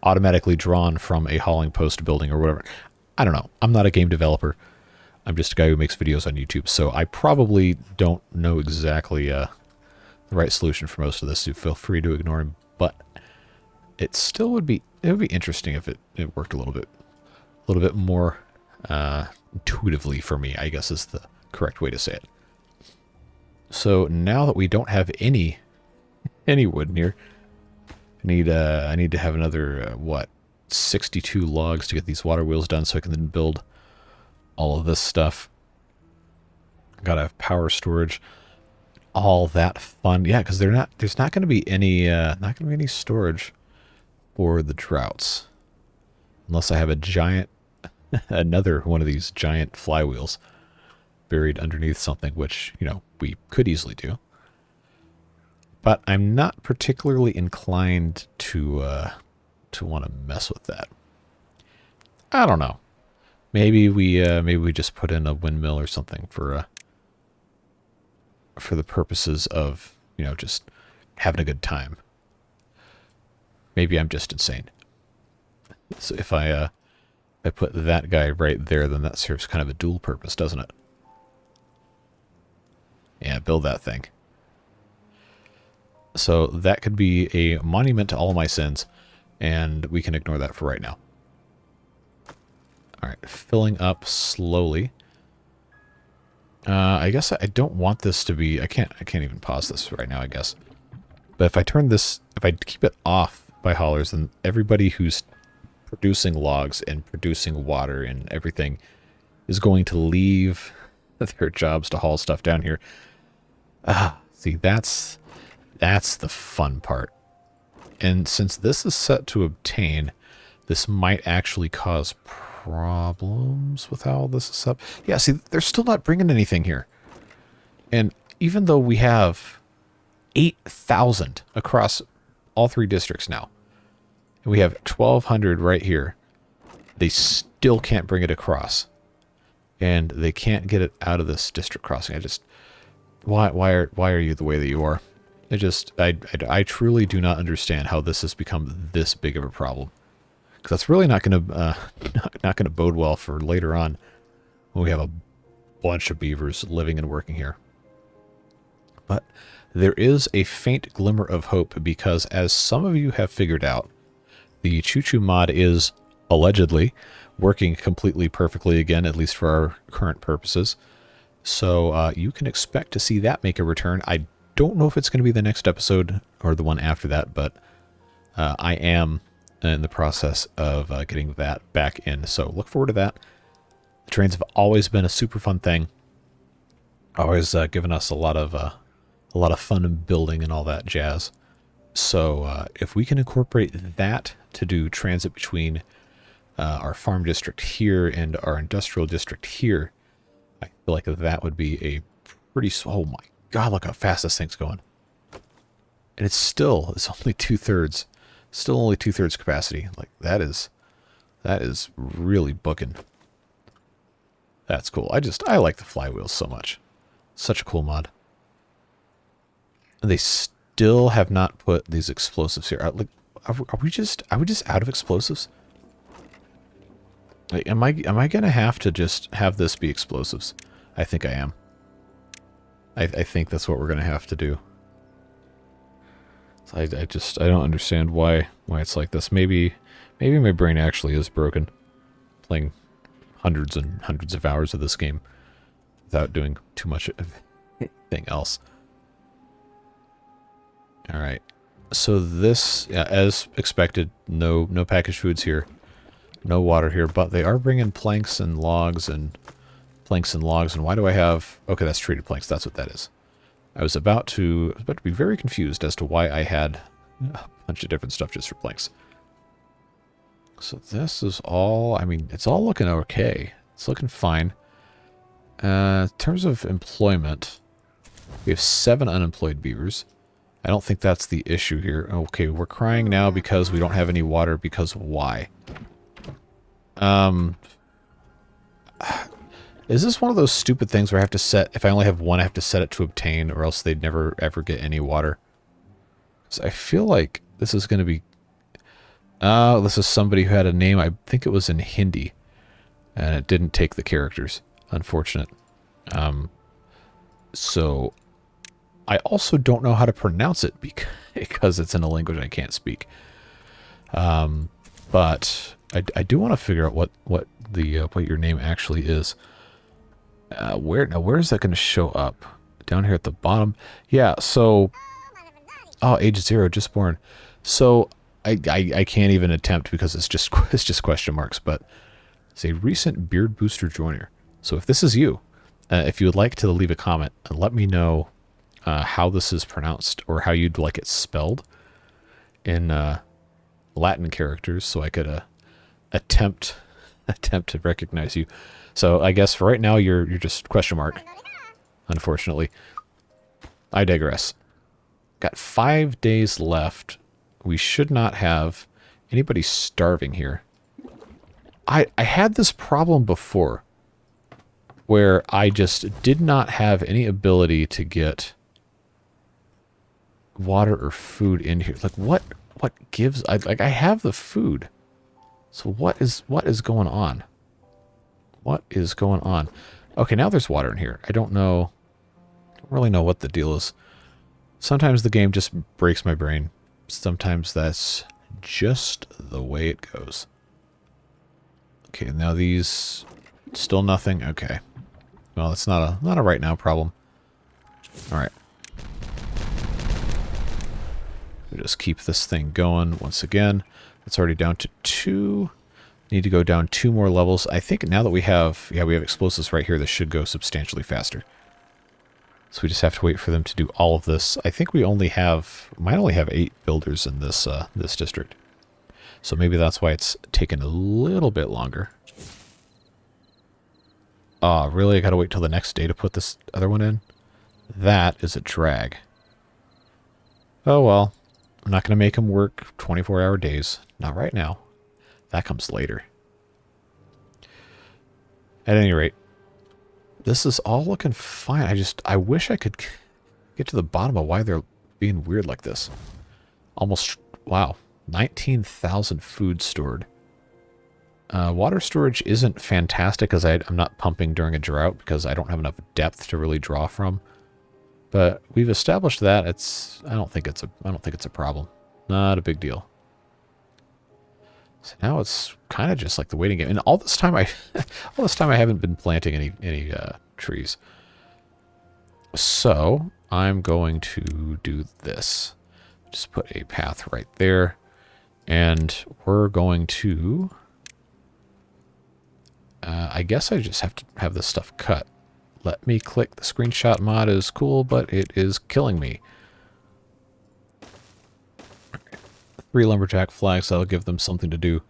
S1: automatically drawn from a hauling post building or whatever. I don't know. I'm not a game developer. I'm just a guy who makes videos on YouTube, so I probably don't know exactly the right solution for most of this, so feel free to ignore him, but it still would be interesting if it worked a little bit more intuitively for me, I guess is the correct way to say it. So now that we don't have any wood near, I need to have another, what, 62 logs to get these water wheels done so I can then build all of this stuff. Gotta have power storage. All that fun. Yeah, because there's not going to be any storage for the droughts. Unless I have a giant, another one of these giant flywheels buried underneath something, which, you know, we could easily do. But I'm not particularly inclined to want to mess with that. I don't know. Maybe we just put in a windmill or something for the purposes of, you know, just having a good time. Maybe I'm just insane. So if I put that guy right there, then that serves kind of a dual purpose, doesn't it? Yeah, build that thing. So that could be a monument to all my sins, and we can ignore that for right now. All right, filling up slowly. I guess I don't want this to be... I can't even pause this right now, I guess. But if I turn this... If I keep it off by haulers, then everybody who's producing logs and producing water and everything is going to leave their jobs to haul stuff down here. See, that's the fun part. And since this is set to obtain, this might actually cause problems with how this is up. Yeah, see, they're still not bringing anything here. And even though we have 8,000 across all three districts now, and we have 1,200 right here, they still can't bring it across. And they can't get it out of this district crossing. I just... Why are you the way that you are? I truly do not understand how this has become this big of a problem. Because that's really not going to not going to bode well for later on when we have a bunch of beavers living and working here. But there is a faint glimmer of hope because, as some of you have figured out, the Choo-Choo mod is allegedly working completely perfectly again, at least for our current purposes. So you can expect to see that make a return. I don't know if it's going to be the next episode or the one after that, but I am in the process of getting that back in. So look forward to that. The trains have always been a super fun thing. Always given us a lot of fun building and all that jazz. So if we can incorporate that to do transit between our farm district here and our industrial district here, I feel like that would be a pretty... Oh my god, look how fast this thing's going. And it's only 2/3. Still only 2/3 capacity. Like, that is really booking. That's cool. I like the flywheels so much. Such a cool mod. And they still have not put these explosives here. Like, are we just out of explosives? Like, am I gonna have to just have this be explosives? I think I am. I think that's what we're gonna have to do. So I don't understand why it's like this. Maybe my brain actually is broken, playing hundreds and hundreds of hours of this game without doing too much of anything else. All right. So this, as expected, no packaged foods here. No water here, but they are bringing planks and logs and why do I have... Okay, that's treated planks. That's what that is. I was about to be very confused as to why I had a bunch of different stuff just for planks. So this is all... I mean, it's all looking okay. It's looking fine. In terms of employment, we have 7 unemployed beavers. I don't think that's the issue here. Okay, we're crying now because we don't have any water. Because why? Is this one of those stupid things where I have to set, if I only have one, I have to set it to obtain, or else they'd never ever get any water? So I feel like this is going to be... this is somebody who had a name, I think it was in Hindi, and it didn't take the characters. Unfortunate. So I also don't know how to pronounce it because it's in a language I can't speak. But I do want to figure out what your name actually is. Where is that going to show up? Down here at the bottom. Yeah. So, oh, age 0, just born. So I can't even attempt because it's just question marks. But it's a recent beard booster joiner. So if this is you, if you would like to leave a comment and let me know how this is pronounced or how you'd like it spelled in Latin characters, so I could attempt to recognize you. So I guess for right now you're just question mark. Unfortunately, I digress. Got 5 days left. We should not have anybody starving here. I had this problem before where I just did not have any ability to get water or food in here. Like what gives I have the food. So what is going on? What is going on? Okay, now there's water in here. I don't really know what the deal is. Sometimes the game just breaks my brain. Sometimes that's just the way it goes. Okay, now these still nothing. Okay. Well, it's not a right now problem. All right. We just keep this thing going once again. It's already down to 2. Need to go down 2 more levels. I think now that we have explosives right here, this should go substantially faster. So we just have to wait for them to do all of this. I think we might only have 8 builders in this this district. So maybe that's why it's taken a little bit longer. Really? I gotta wait till the next day to put this other one in? That is a drag. Oh well. I'm not gonna make them work 24-hour days. Not right now. That comes later. At any rate, this is all looking fine. I wish I could get to the bottom of why they're being weird like this. Almost, wow, 19,000 food stored. Water storage isn't fantastic because I'm not pumping during a drought because I don't have enough depth to really draw from. But we've established that I don't think it's a problem. Not a big deal. So now it's kind of just like the waiting game. And all this time I haven't been planting any trees. So I'm going to do this. Just put a path right there. And we're going to... I guess I just have to have this stuff cut. Let me click. The screenshot mod is cool, but it is killing me. 3 lumberjack flags, that'll give them something to do.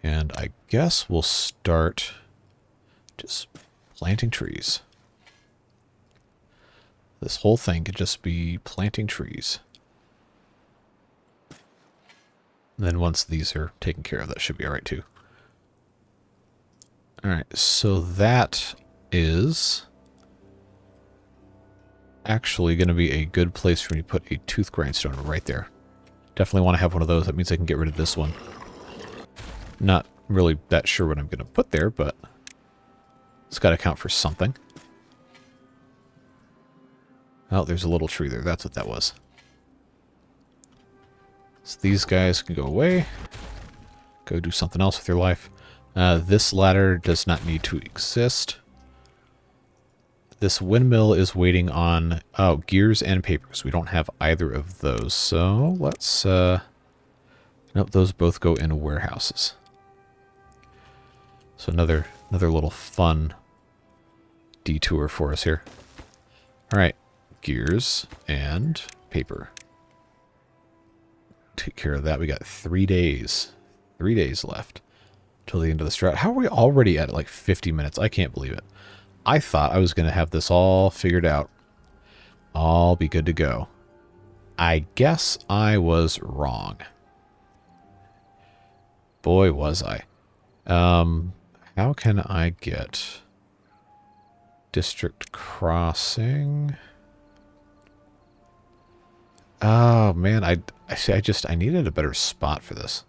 S1: And I guess we'll start just planting trees. This whole thing could just be planting trees. And then once these are taken care of, that should be alright too. Alright, so that is actually going to be a good place for me to put a tooth grindstone right there. Definitely want to have one of those. That means I can get rid of this one. Not really that sure what I'm going to put there, but it's got to count for something. Oh, there's a little tree there. That's what that was. So these guys can go away. Go do something else with your life. This ladder does not need to exist. This windmill is waiting on, gears and papers. We don't have either of those. So let's, nope, those both go in warehouses. So another little fun detour for us here. All right, gears and paper. Take care of that. We got 3 days. 3 days left till the end of the strat. How are we already at like 50 minutes? I can't believe it. I thought I was going to have this all figured out. All be good to go. I guess I was wrong. Boy, was I. How can I get district crossing? Oh, man, I needed a better spot for this.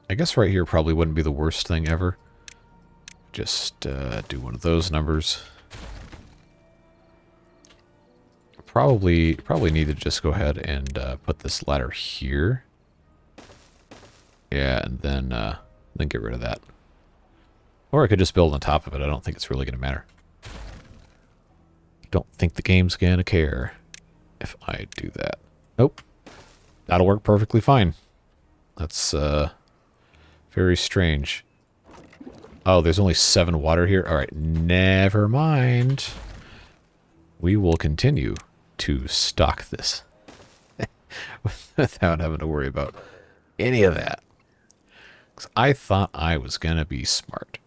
S1: I guess right here probably wouldn't be the worst thing ever. Just do one of those numbers. Probably need to just go ahead and put this ladder here. Yeah, and then get rid of that. Or I could just build on top of it. I don't think it's really going to matter. Don't think the game's going to care if I do that. Nope. That'll work perfectly fine. That's very strange. Oh, there's only 7 water here. All right, never mind. We will continue to stock this without having to worry about any of that. 'Cause I thought I was going to be smart.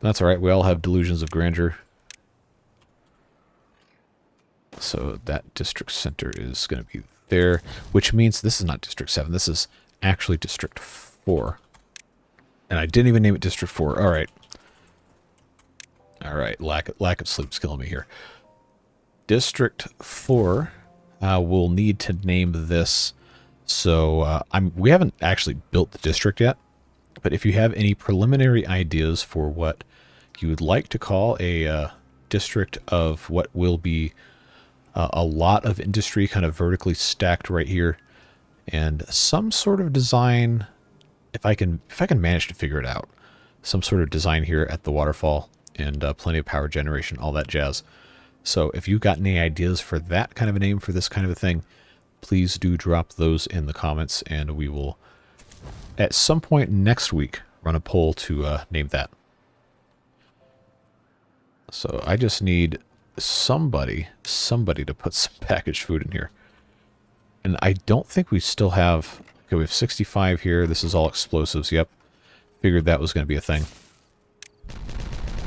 S1: That's all right. We all have delusions of grandeur. So that district center is going to be there, which means this is not District 7. This is actually District 4. And I didn't even name it District 4. All right. All right. Lack of sleep's killing me here. District 4, we'll need to name this. So we haven't actually built the district yet. But if you have any preliminary ideas for what you would like to call a district of what will be a lot of industry kind of vertically stacked right here, and some sort of design, if I can manage to figure it out, some sort of design here at the waterfall, and plenty of power generation, all that jazz. So if you've got any ideas for that kind of a name for this kind of a thing, please do drop those in the comments, and we will, at some point next week, run a poll to name that. So I just need somebody to put some packaged food in here. And I don't think we still have... Okay, we have 65 here. This is all explosives. Yep. Figured that was going to be a thing.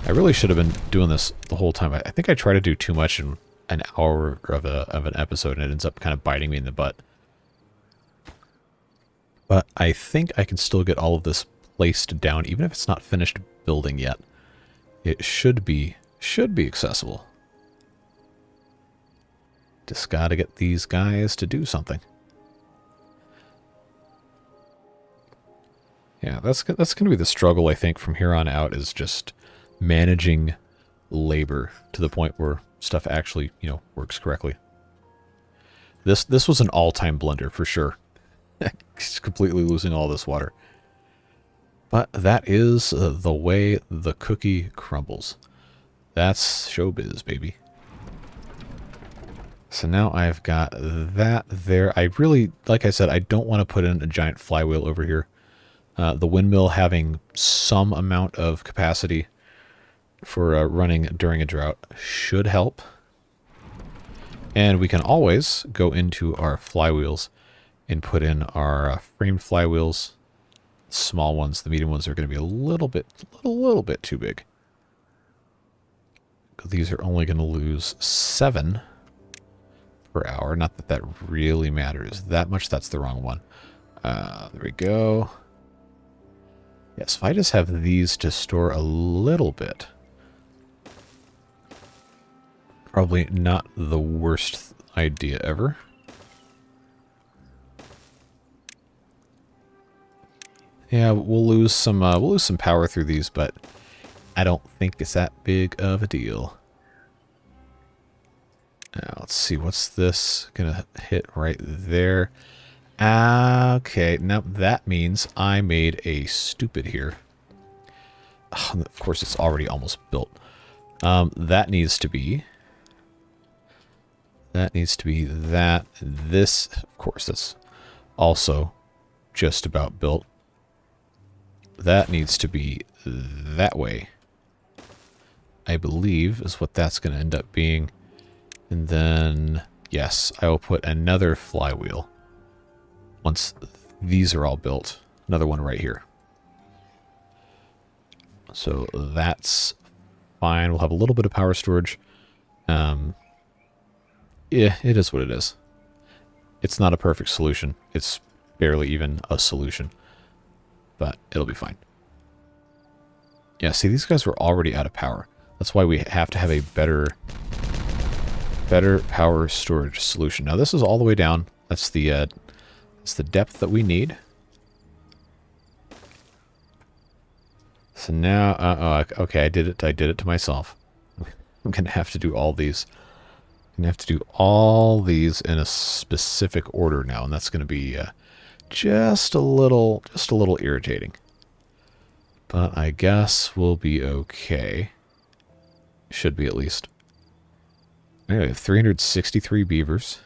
S1: I really should have been doing this the whole time. I think I try to do too much in an hour of an episode, and it ends up kind of biting me in the butt. But I think I can still get all of this placed down, even if it's not finished building yet. It should be accessible. Just gotta get these guys to do something. Yeah, that's gonna be the struggle, I think, from here on out, is just managing labor to the point where stuff actually, works correctly. This was an all-time blunder for sure. Just completely losing all this water. But that is the way the cookie crumbles. That's showbiz, baby. So now I've got that there. I really, like I said, I don't want to put in a giant flywheel over here. The windmill having some amount of capacity for running during a drought should help. And we can always go into our flywheels and put in our framed flywheels. Small ones, the medium ones are going to be a little bit too big. These are only going to lose 7 per hour. Not that that really matters that much. That's the wrong one. There we go. Yes, if I just have these to store a little bit. Probably not the worst idea ever. Yeah, we'll lose some power through these, but I don't think it's that big of a deal. Now, let's see, what's this gonna hit right there? Okay, now that means I made a stupid here. Oh, of course, it's already almost built. That needs to be that. This, of course, that's also just about built. That needs to be that way, I believe, is what that's going to end up being. And then, yes, I will put another flywheel once these are all built. Another one right here. So that's fine. We'll have a little bit of power storage. Yeah, it is what it is. It's not a perfect solution. It's barely even a solution. But it'll be fine. Yeah, see, these guys were already out of power. That's why we have to have a better power storage solution. Now this is all the way down. That's the depth that we need. So now, okay, I did it to myself. I'm gonna have to do all these. I'm gonna have to do all these in a specific order now, and that's gonna be just a little irritating. But I guess we'll be okay. Should be, at least. Anyway, 363 beavers.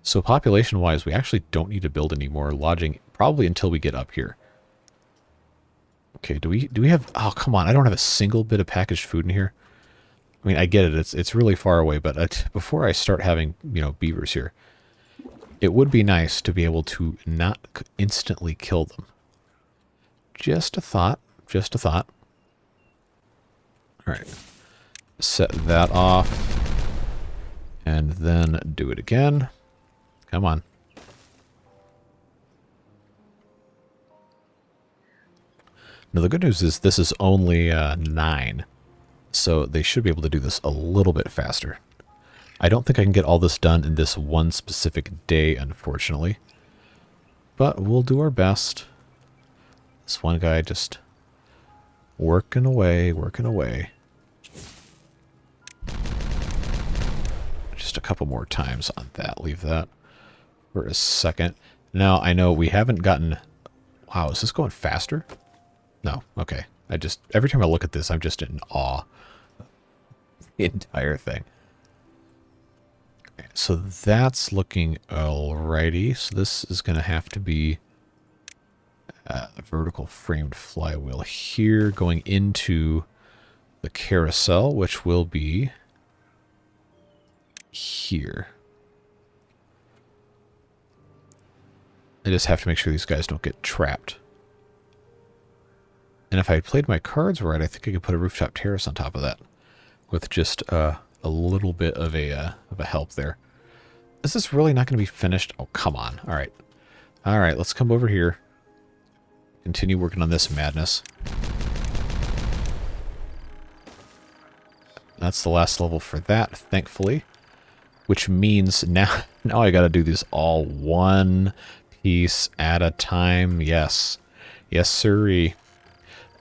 S1: So population-wise, we actually don't need to build any more lodging, probably until we get up here. Okay, do we have... Oh, come on, I don't have a single bit of packaged food in here. I mean, I get it, it's really far away, but before I start having, you know, beavers here, it would be nice to be able to not instantly kill them. Just a thought, just a thought. Alright, set that off, and then do it again. Come on. Now the good news is this is only 9, so they should be able to do this a little bit faster. I don't think I can get all this done in this one specific day, unfortunately. But we'll do our best. This one guy just working away, working away. Just a couple more times on that. Leave that for a second. Now, I know we haven't gotten... Wow, is this going faster? No, okay. Every time I look at this, I'm just in awe. The entire thing. Okay, so that's looking alrighty. So this is going to have to be a vertical framed flywheel here going into the carousel, which will be here. I just have to make sure these guys don't get trapped. And if I had played my cards right, I think I could put a rooftop terrace on top of that with just a little bit of a help there. Is this really not going to be finished? Oh, come on. All right. All right, let's come over here. Continue working on this madness. That's the last level for that, thankfully. Which means now I got to do this all one piece at a time. Yes. Yes, sirree.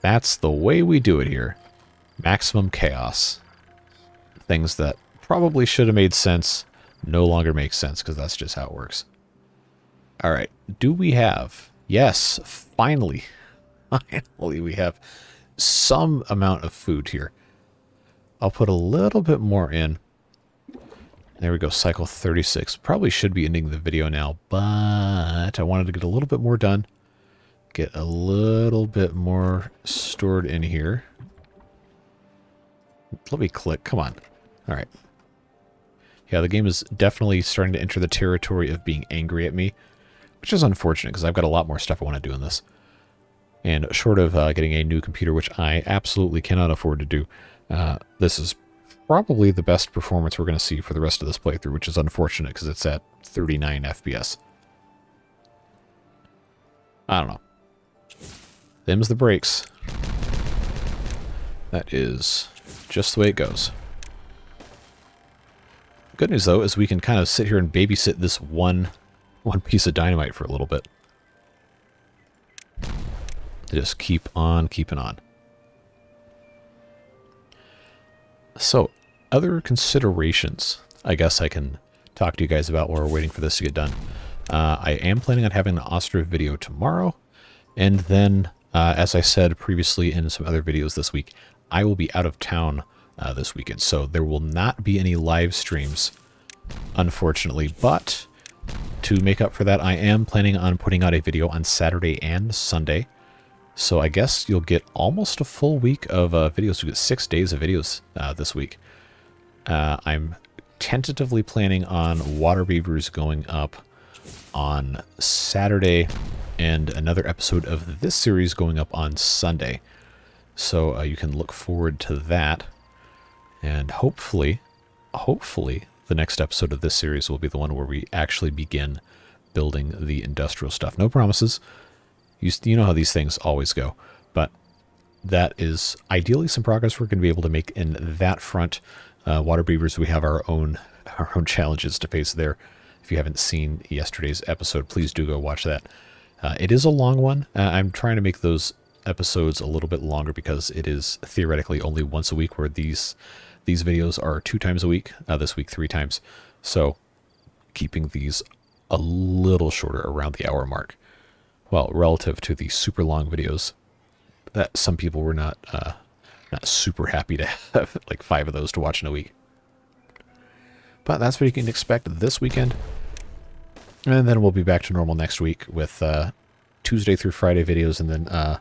S1: That's the way we do it here. Maximum chaos. Things that probably should have made sense no longer make sense because that's just how it works. All right. Do we have... Yes, finally. Finally, we have some amount of food here. I'll put a little bit more in. There we go, cycle 36. Probably should be ending the video now, but I wanted to get a little bit more done. Get a little bit more stored in here. Let me click. Come on. All right. Yeah, the game is definitely starting to enter the territory of being angry at me, which is unfortunate because I've got a lot more stuff I want to do in this. And short of getting a new computer, which I absolutely cannot afford to do, this is probably the best performance we're going to see for the rest of this playthrough, which is unfortunate because it's at 39 FPS. I don't know. Them's the breaks. That is just the way it goes. Good news, though, is we can kind of sit here and babysit this one piece of dynamite for a little bit. Just keep on keeping on. So, other considerations I guess I can talk to you guys about while we're waiting for this to get done. I am planning on having an Ostra video tomorrow, and then, as I said previously in some other videos this week, I will be out of town this weekend, so there will not be any live streams, unfortunately, but to make up for that, I am planning on putting out a video on Saturday and Sunday. So I guess you'll get almost a full week of videos. You get 6 days of videos this week. I'm tentatively planning on water beavers going up on Saturday and another episode of this series going up on Sunday. So you can look forward to that. And hopefully, the next episode of this series will be the one where we actually begin building the industrial stuff. No promises. You know how these things always go, but that is ideally some progress we're going to be able to make in that front. Water beavers, we have our own challenges to face there. If you haven't seen yesterday's episode, please do go watch that. It is a long one. I'm trying to make those episodes a little bit longer because it is theoretically only once a week, where these videos are 2 times a week. This week 3 times. So keeping these a little shorter, around the hour mark. Well, relative to the super long videos that some people were not super happy to have like 5 of those to watch in a week. But that's what you can expect this weekend. And then we'll be back to normal next week with Tuesday through Friday videos, and then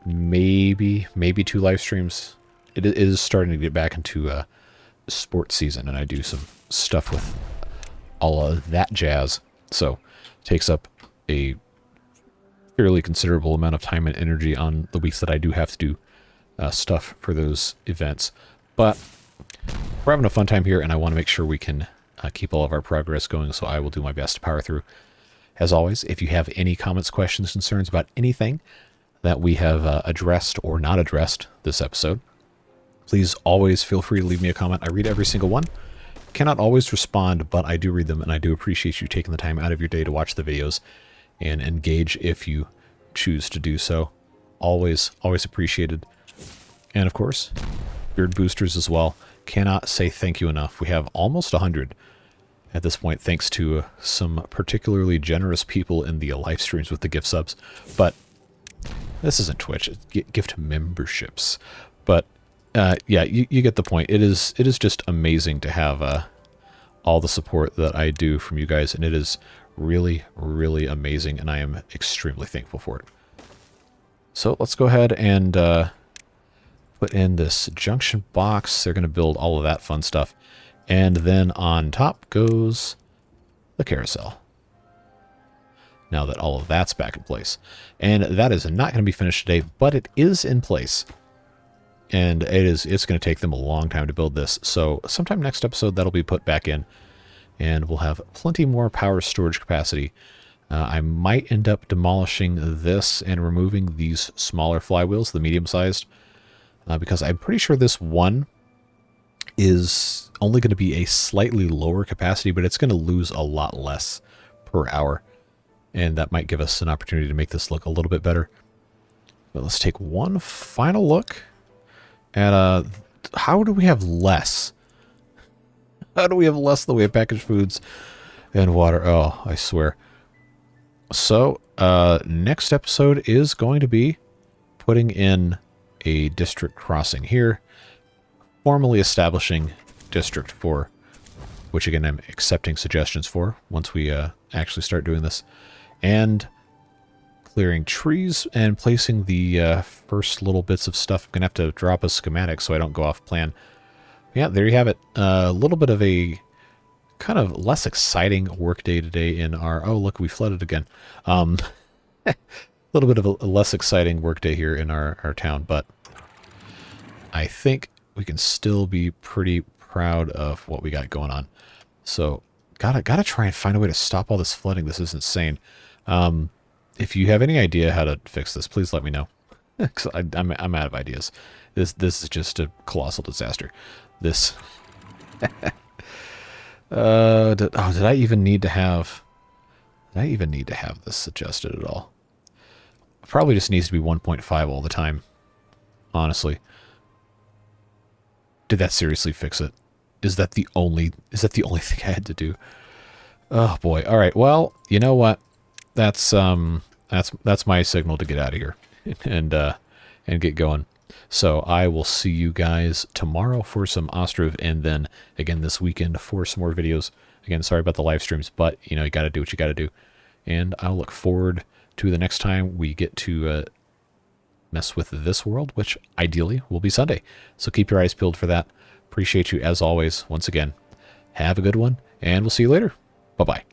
S1: maybe 2 live streams. It is starting to get back into sports season, and I do some stuff with all of that jazz. So it takes up a fairly considerable amount of time and energy on the weeks that I do have to do stuff for those events. But we're having a fun time here, and I want to make sure we can keep all of our progress going, so I will do my best to power through. As always, if you have any comments, questions, concerns about anything that we have addressed or not addressed this episode, please always feel free to leave me a comment. I read every single one. Cannot always respond, but I do read them, and I do appreciate you taking the time out of your day to watch the videos and engage if you choose to do so. Always appreciated. And of course, beard boosters as well. Cannot say thank you enough. We have almost 100 at this point, thanks to some particularly generous people in the live streams with the gift subs. But this isn't Twitch, it's gift memberships. But yeah, you get the point. It is just amazing to have all the support that I do from you guys, and it is really, really amazing, and I am extremely thankful for it. So let's go ahead and put in this junction box. They're going to build all of that fun stuff. And then on top goes the carousel. Now that all of that's back in place. And that is not going to be finished today, but it is in place. And it's going to take them a long time to build this. So sometime next episode, that'll be put back in. And we'll have plenty more power storage capacity. I might end up demolishing this and removing these smaller flywheels, the medium-sized. Because I'm pretty sure this one is only going to be a slightly lower capacity, but it's going to lose a lot less per hour. And that might give us an opportunity to make this look a little bit better. But let's take one final look at how do we have less? How do we have less the way of packaged foods and water? Oh, I swear. So, next episode is going to be putting in a district crossing here, formally establishing District 4, which again I'm accepting suggestions for once we actually start doing this, and clearing trees and placing the first little bits of stuff. I'm going to have to drop a schematic so I don't go off plan. Yeah, there you have it. A little bit of a kind of less exciting workday today in our... Oh, look, we flooded again. A little bit of a less exciting workday here in our town, but I think we can still be pretty proud of what we got going on. So, gotta try and find a way to stop all this flooding. This is insane. If you have any idea how to fix this, please let me know. 'Cause I'm out of ideas. This is just a colossal disaster. This. Did I even need to have? Did I even need to have this adjusted at all? Probably just needs to be 1.5 all the time. Honestly. Did that seriously fix it? Is that the only thing I had to do? Oh boy. All right. Well, you know what? That's my signal to get out of here and get going. So I will see you guys tomorrow for some Ostriv, and then again this weekend for some more videos. Again, sorry about the live streams, but you know, you got to do what you got to do. And I'll look forward to the next time we get to mess with this world, which ideally will be Sunday. So keep your eyes peeled for that. Appreciate you as always. Once again, have a good one, and we'll see you later. Bye-bye.